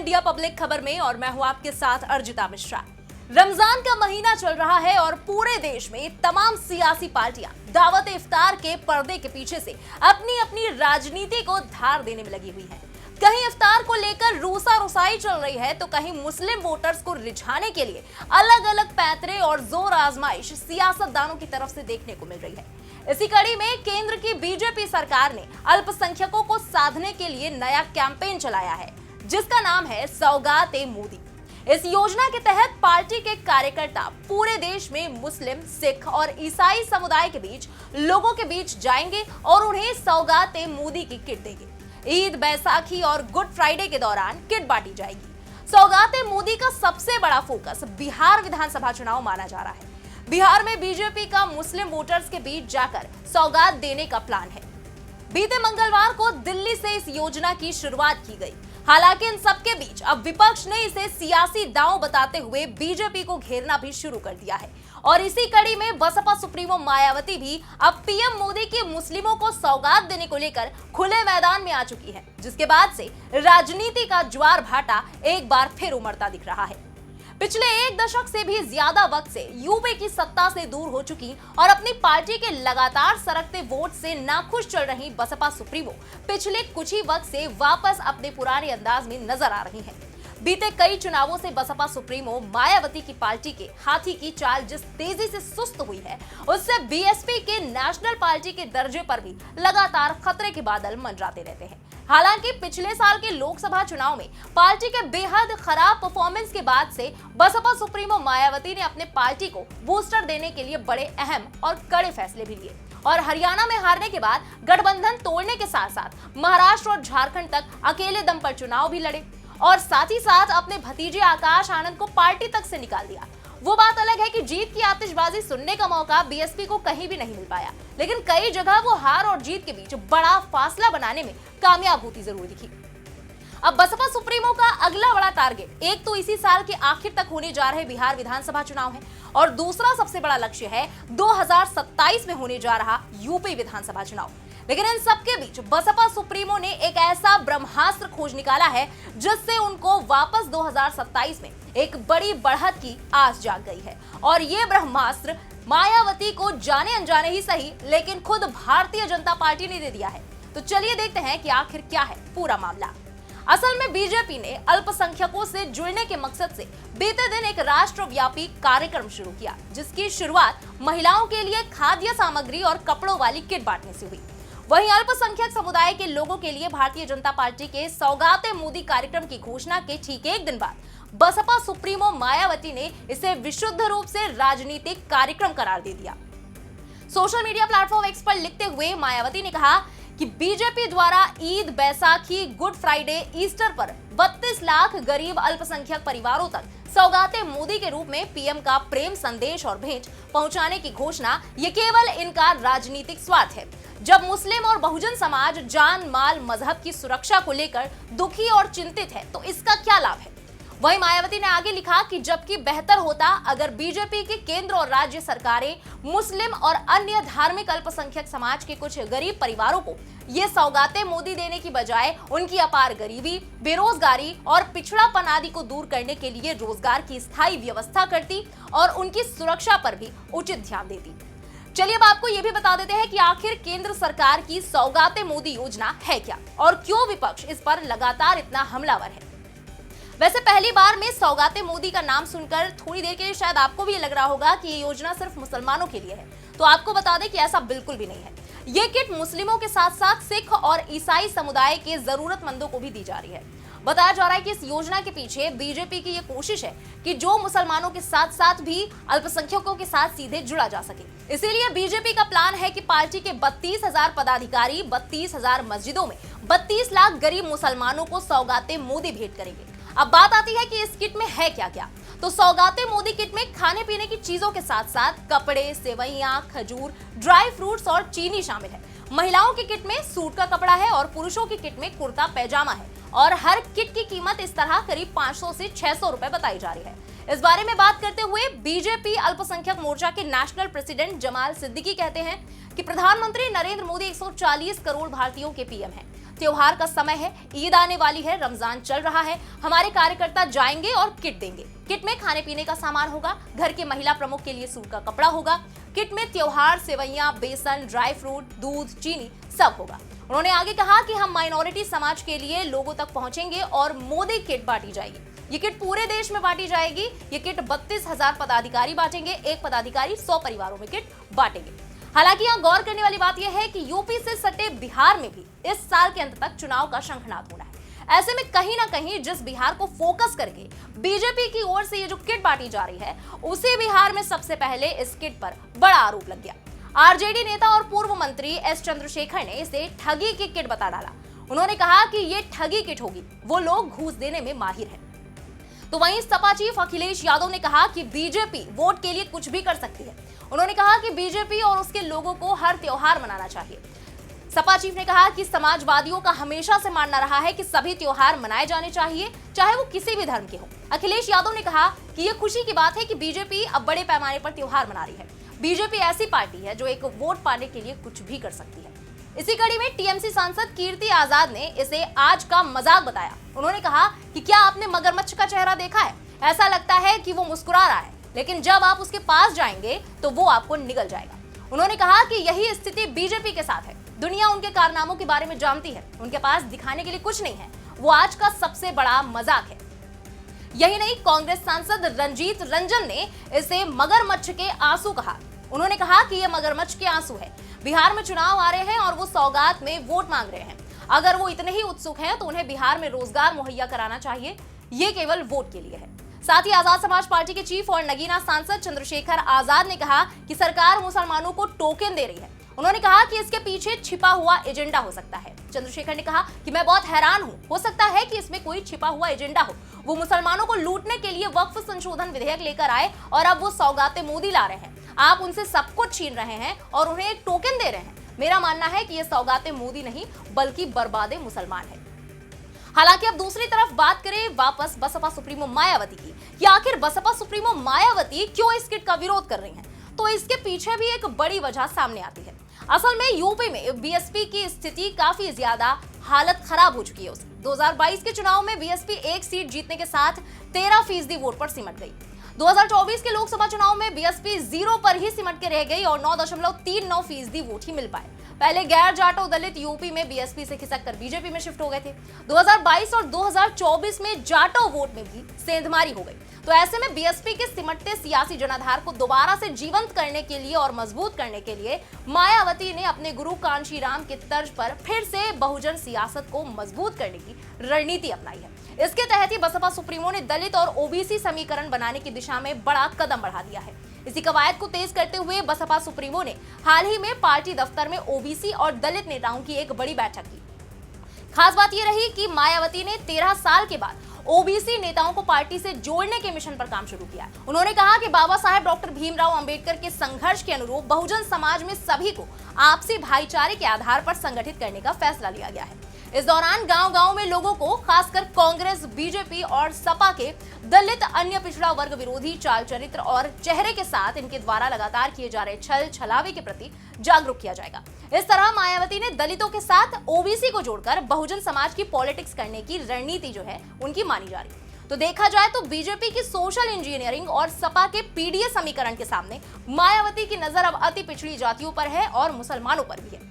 India public खबर में और मैं हूं आपके साथ अर्जिता मिश्रा। रमजान का महीना चल रहा है और पूरे देश में तमाम सियासी पार्टियां दावत इफ्तार के पर्दे के पीछे से अपनी अपनी राजनीति को धार देने में लगी हुई है। कहीं इफ्तार को लेकर रूसा रुसाई चल रही है तो कहीं मुस्लिम वोटर्स को रिझाने के लिए अलग अलग पैंतरे और जोर आजमाइश सियासतदानों की तरफ से देखने को मिल रही है। इसी कड़ी में केंद्र की बीजेपी सरकार ने अल्पसंख्यकों को साधने के लिए नया कैंपेन चलाया है जिसका नाम है सौगात-ए-मोदी। इस योजना के तहत पार्टी के कार्यकर्ता पूरे देश में मुस्लिम, सिख और ईसाई समुदाय के बीच लोगों के बीच जाएंगे और उन्हें सौगात-ए-मोदी की किट देंगे। ईद, बैसाखी और गुड फ्राइडे के दौरान किट बांटी जाएगी। सौगात-ए-मोदी का सबसे बड़ा फोकस बिहार विधानसभा चुनाव माना जा रहा है। बिहार में बीजेपी का मुस्लिम वोटर्स के बीच जाकर सौगात देने का प्लान है। बीते मंगलवार को दिल्ली से इस योजना की शुरुआत की गई। हालांकि इन सबके बीच अब विपक्ष ने इसे सियासी दांव बताते हुए बीजेपी को घेरना भी शुरू कर दिया है और इसी कड़ी में बसपा सुप्रीमो मायावती भी अब पीएम मोदी की मुस्लिमों को सौगात देने को लेकर खुले मैदान में आ चुकी है, जिसके बाद से राजनीति का ज्वार भाटा एक बार फिर उमड़ता दिख रहा है। पिछले एक दशक से भी ज्यादा वक्त से यूपी की सत्ता से दूर हो चुकी और अपनी पार्टी के लगातार सरकते वोट से नाखुश चल रही बसपा सुप्रीमो पिछले कुछ ही वक्त से वापस अपने पुराने अंदाज में नजर आ रही है। बीते कई चुनावों से बसपा सुप्रीमो मायावती की पार्टी के हाथी की चाल जिस तेजी से सुस्त हुई है, उससे बीएसपी के नेशनल पार्टी के दर्जे पर भी लगातार खतरे के बादल मंडराते रहते हैं। हालांकि पिछले साल के लोकसभा चुनाव में पार्टी के बेहद खराब परफॉर्मेंस के बाद से बसपा सुप्रीमो मायावती ने अपने पार्टी को बूस्टर देने के लिए बड़े अहम और कड़े फैसले भी लिए और हरियाणा में हारने के बाद गठबंधन तोड़ने के साथ साथ महाराष्ट्र और झारखंड तक अकेले दम पर चुनाव भी लड़े और साथ ही साथ अपने भतीजे आकाश आनंद को पार्टी तक से निकाल दिया। वो बात अलग है कि जीत की आतिशबाजी सुनने का मौका बीएसपी को कहीं भी नहीं मिल पाया, लेकिन कई जगह वो हार और जीत के बीच बड़ा फासला बनाने में कामयाब होती जरूर दिखी। अब बसपा सुप्रीमो का अगला बड़ा टारगेट एक तो इसी साल के आखिर तक होने जा रहे बिहार विधानसभा चुनाव है और दूसरा सबसे बड़ा लक्ष्य है 2027 में होने जा रहा यूपी विधानसभा चुनाव। लेकिन इन सबके बीच बसपा सुप्रीमो ने एक ऐसा ब्रह्मास्त्र खोज निकाला है जिससे उनको वापस 2027 में एक बड़ी बढ़त की आस जाग गई है और ये ब्रह्मास्त्र मायावती को जाने अनजाने ही सही लेकिन खुद भारतीय जनता पार्टी ने दे दिया है। तो चलिए देखते हैं कि आखिर क्या है पूरा मामला। असल में बीजेपी ने अल्पसंख्यकों से जुड़ने के मकसद से बीते दिन एक राष्ट्रव्यापी कार्यक्रम शुरू किया जिसकी शुरुआत महिलाओं के लिए खाद्य सामग्री और कपड़ों वाली किट बांटने से हुई। वहीं अल्पसंख्यक समुदाय के लोगों के लिए भारतीय जनता पार्टी के सौगात-ए-मोदी कार्यक्रम की घोषणा के ठीक एक दिन बाद बसपा सुप्रीमो मायावती ने इसे विशुद्ध रूप से राजनीतिक कार्यक्रम करार दे दिया। सोशल मीडिया प्लेटफॉर्म एक्स पर लिखते हुए मायावती ने कहा कि बीजेपी द्वारा Eid, Baisakhi, good Friday, Easter पर 32 लाख गरीब अल्पसंख्यक परिवारों तक सौगात-ए-मोदी के रूप में पीएम का प्रेम संदेश और भेंट पहुंचाने की घोषणा ये केवल इनका राजनीतिक स्वार्थ है। जब मुस्लिम और बहुजन समाज जान, माल, मजहब की सुरक्षा को लेकर दुखी और चिंतित है तो इसका क्या लाभ है। वहीं मायावती ने आगे लिखा कि जबकि बेहतर होता अगर बीजेपी की केंद्र और राज्य सरकारें मुस्लिम और अन्य धार्मिक अल्पसंख्यक समाज के कुछ गरीब परिवारों को ये सौगात-ए-मोदी देने की बजाय उनकी अपार गरीबी, बेरोजगारी और पिछड़ापन आदि को दूर करने के लिए रोजगार की स्थायी व्यवस्था करती और उनकी सुरक्षा पर भी उचित ध्यान देती। चलिए अब आपको ये भी बता देते हैं कि आखिर केंद्र सरकार की सौगात-ए-मोदी योजना है क्या और क्यों विपक्ष इस पर लगातार इतना हमलावर है। वैसे पहली बार में सौगात-ए-मोदी का नाम सुनकर थोड़ी देर के लिए शायद आपको भी लग रहा होगा कि ये योजना सिर्फ मुसलमानों के लिए है, तो आपको बता दें कि ऐसा बिल्कुल भी नहीं है। ये किट मुस्लिमों के साथ साथ सिख और ईसाई समुदाय के जरूरतमंदों को भी दी जा रही है। बताया जा रहा है कि इस योजना के पीछे बीजेपी की ये कोशिश है कि जो मुसलमानों के साथ साथ भी अल्पसंख्यकों के साथ सीधे जुड़ा जा सके। इसीलिए बीजेपी का प्लान है कि पार्टी के 32,000 पदाधिकारी 32,000 मस्जिदों में 32 लाख गरीब मुसलमानों को सौगात-ए-मोदी भेंट करेंगे। अब बात आती है कि इस किट में है क्या क्या। तो सौगात-ए-मोदी किट में खाने पीने की चीजों के साथ साथ कपड़े, सेवइयां, खजूर, ड्राई फ्रूट्स और चीनी शामिल है। महिलाओं की किट में सूट का कपड़ा है और पुरुषों की किट में कुर्ता पैजामा है और हर किट की कीमत इस तरह करीब 500 से 600 रुपए बताई जा रही है। इस बारे में बात करते हुए बीजेपी अल्पसंख्यक मोर्चा के नेशनल प्रेसिडेंट जमाल सिद्दीकी कहते हैं कि प्रधानमंत्री नरेंद्र मोदी 140 करोड़ भारतीयों के पीएम हैं, त्योहार का समय है, ईद आने वाली है, रमजान चल रहा है, हमारे कार्यकर्ता जाएंगे और किट देंगे। किट में खाने पीने का सामान होगा, घर के महिला प्रमुख के लिए सूट का कपड़ा होगा। किट में त्योहार, सेवइयां, बेसन, ड्राई फ्रूट, दूध, चीनी सब होगा। उन्होंने आगे कहा कि हम माइनॉरिटी समाज के लिए लोगों तक पहुंचेंगे और मोदी किट बांटी जाएगी। ये किट पूरे देश में बांटी जाएगी। ये किट 32,000 पदाधिकारी बांटेंगे, एक पदाधिकारी 100 परिवारों में किट बांटेंगे। हालांकि यहाँ गौर करने वाली बात यह है कि यूपी से सटे बिहार में भी इस साल के अंत तक चुनाव का शंखनाद होना है। ऐसे में कहीं ना कहीं जिस बिहार को फोकस करके बीजेपी की ओर से ये जो किट बांटी जा रही है, उसी बिहार में सबसे पहले इस किट पर बड़ा आरोप लग गया। आरजेडी नेता और पूर्व मंत्री एस चंद्रशेखर ने इसे ठगी की किट बता डाला। उन्होंने कहा कि ये ठगी किट होगी, वो लोग घूस देने में माहिर हैं। तो वहीं सपा चीफ अखिलेश यादव ने कहा कि बीजेपी वोट के लिए कुछ भी कर सकती है। उन्होंने कहा कि बीजेपी और उसके लोगों को हर त्योहार मनाना चाहिए। सपा चीफ ने कहा कि समाजवादियों का हमेशा से मानना रहा है कि सभी त्योहार मनाए जाने चाहिए, चाहे वो किसी भी धर्म के हों। अखिलेश यादव ने कहा कि ये खुशी की बात है कि बीजेपी अब बड़े पैमाने पर त्योहार मना रही है। बीजेपी ऐसी पार्टी है जो एक वोट पाने के लिए कुछ भी कर सकती है। इसी कड़ी में टीएमसी सांसद कीर्ति आजाद ने इसे आज का मजाक बताया। उन्होंने कहा कि क्या आपने मगरमच्छ का चेहरा देखा है? ऐसा लगता है कि वो मुस्कुरा रहा है, लेकिन जब आप उसके पास जाएंगे तो वो आपको निगल जाएगा। उन्होंने कहा कि यही स्थिति बीजेपी के साथ है। दुनिया उनके कारनामों के बारे में जानती है, उनके पास दिखाने के लिए कुछ नहीं है। वो आज का सबसे बड़ा मजाक है। यही नहीं, कांग्रेस सांसद रंजीत रंजन ने इसे मगरमच्छ के आंसू कहा। उन्होंने कहा कि ये मगरमच्छ के आंसू है। बिहार में चुनाव आ रहे हैं और वो सौगात में वोट मांग रहे हैं। अगर वो इतने ही उत्सुक हैं तो उन्हें बिहार में रोजगार मुहैया कराना चाहिए। ये केवल वोट के लिए है। साथ ही आजाद समाज पार्टी के चीफ और नगीना सांसद चंद्रशेखर आजाद ने कहा कि सरकार मुसलमानों को टोकन दे रही है। उन्होंने कहा कि इसके पीछे छिपा हुआ एजेंडा हो सकता है। चंद्रशेखर ने कहा कि मैं बहुत हैरान हूं, हो सकता है कि इसमें कोई छिपा हुआ एजेंडा हो। वो मुसलमानों को लूटने के लिए वक्फ संशोधन विधेयक लेकर आए और अब वो सौगातें मोदी ला रहे हैं। आप उनसे सब कुछ छीन रहे हैं और उन्हें एक टोकन दे रहे हैं। मेरा मानना है कि ये सौगातें मोदी नहीं बल्कि बर्बादे मुसलमान है। हालांकि अब दूसरी तरफ बात करें वापस बसपा सुप्रीमो मायावती की, कि आखिर बसपा सुप्रीमो मायावती क्यों इस किट का विरोध कर रही हैं? तो इसके पीछे भी एक बड़ी वजह सामने आती है। असल में यूपी में बीएसपी की स्थिति काफी ज्यादा हालत खराब हो चुकी है। 2022 के चुनाव में बीएसपी एक सीट जीतने के साथ 13% वोट पर सिमट गई। 2024 के लोकसभा चुनाव में बीएसपी 0 पर ही सिमट के रह गई और 9.39% वोट ही मिल पाए। पहले गैर जाटो दलित यूपी में बीएसपी से खिसक कर बीजेपी में शिफ्ट हो गए थे। 2022 और 2024 में जाटो वोट में भी सेंधमारी हो गई। तो ऐसे में बीएसपी के सिमटते सियासी जनाधार को दोबारा से जीवंत करने के लिए और मजबूत करने के लिए मायावती ने अपने गुरु कांशीराम के तर्ज पर फिर से बहुजन सियासत को मजबूत करने की रणनीति अपनाई है। इसके तहत ही बसपा सुप्रीमो ने दलित और ओबीसी समीकरण बनाने की दिशा में बड़ा कदम बढ़ा दिया है। इसी कवायद को तेज करते हुए बसपा सुप्रीमो ने हाल ही में पार्टी दफ्तर में ओबीसी और दलित नेताओं की एक बड़ी बैठक की। खास बात यह रही कि मायावती ने 13 साल के बाद ओबीसी नेताओं को पार्टी से जोड़ने के मिशन पर काम शुरू किया। उन्होंने कहा कि बाबा साहेब डॉक्टर भीमराव अंबेडकर के संघर्ष के अनुरूप बहुजन समाज में सभी को आपसी भाईचारे के आधार पर संगठित करने का फैसला लिया गया है। इस दौरान गांव-गांव में लोगों को, खासकर कांग्रेस, बीजेपी और सपा के दलित, अन्य पिछड़ा वर्ग विरोधी चाल चरित्र और चेहरे के साथ इनके द्वारा लगातार किए जा रहे छल छलावे के प्रति जागरूक किया जाएगा। इस तरह मायावती ने दलितों के साथ ओबीसी को जोड़कर बहुजन समाज की पॉलिटिक्स करने की रणनीति जो है उनकी मानी जा रही। तो देखा जाए तो बीजेपी की सोशल इंजीनियरिंग और सपा के पीडीएस समीकरण के सामने मायावती की नजर अब अति पिछड़ी जातियों पर है और मुसलमानों पर भी है।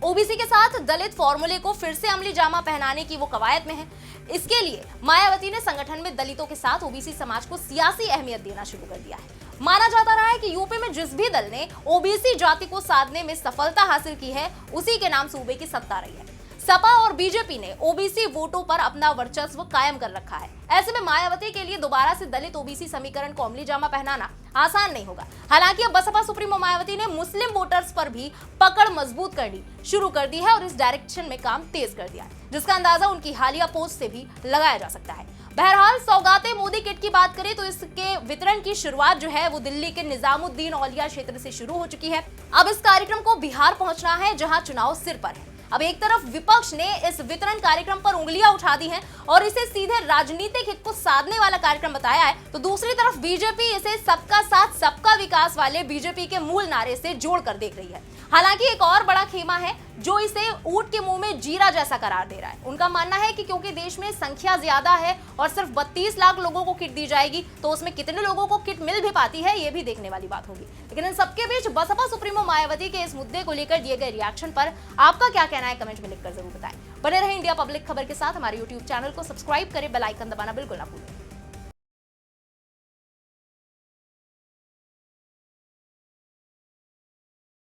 ओबीसी के साथ दलित फॉर्मूले को फिर से अमली जामा पहनाने की वो कवायद में है। इसके लिए मायावती ने संगठन में दलितों के साथ ओबीसी समाज को सियासी अहमियत देना शुरू कर दिया है। माना जाता रहा है कि यूपी में जिस भी दल ने ओबीसी जाति को साधने में सफलता हासिल की है, उसी के नाम सूबे की सत्ता रही है। सपा और बीजेपी ने ओबीसी वोटों पर अपना वर्चस्व कायम कर रखा है। ऐसे में मायावती के लिए दोबारा से दलित ओबीसी समीकरण को अमली जामा पहनाना आसान नहीं होगा। हालांकि अब बसपा सुप्रीमो मायावती ने मुस्लिम वोटर्स पर भी पकड़ मजबूत करनी शुरू कर दी है और इस डायरेक्शन में काम तेज कर दिया है, जिसका अंदाजा उनकी हालिया पोस्ट से भी लगाया जा सकता है। बहरहाल सौगाते मोदी किट की बात करें तो इसके वितरण की शुरुआत जो है वो दिल्ली के निजामुद्दीन औलिया क्षेत्र से शुरू हो चुकी है। अब इस कार्यक्रम को बिहार पहुंचना है, जहां चुनाव सिर पर है। अब एक तरफ विपक्ष ने इस वितरण कार्यक्रम पर उंगलियां उठा दी हैं और इसे सीधे राजनीतिक हित को साधने वाला कार्यक्रम बताया है, तो दूसरी तरफ बीजेपी इसे सबका साथ सबका विकास वाले बीजेपी के मूल नारे से जोड़कर देख रही है। हालांकि एक और बड़ा खेमा है जो इसे ऊंट के मुंह में जीरा जैसा करार दे रहा है। उनका मानना है कि क्योंकि देश में संख्या ज्यादा है और सिर्फ 32 लाख लोगों को किट दी जाएगी, तो उसमें कितने लोगों को किट मिल भी पाती है, ये भी देखने वाली बात होगी। लेकिन इन सबके बीच बसपा सुप्रीमो मायावती के इस मुद्दे को लेकर दिए गए रिएक्शन पर आपका क्या कहना है, कमेंट में लिखकर जरूर बताएं। बने रहे इंडिया पब्लिक खबर के साथ। हमारे यूट्यूब चैनल को सब्सक्राइब करें, बेल आइकन दबाना बिल्कुल ना भूलें।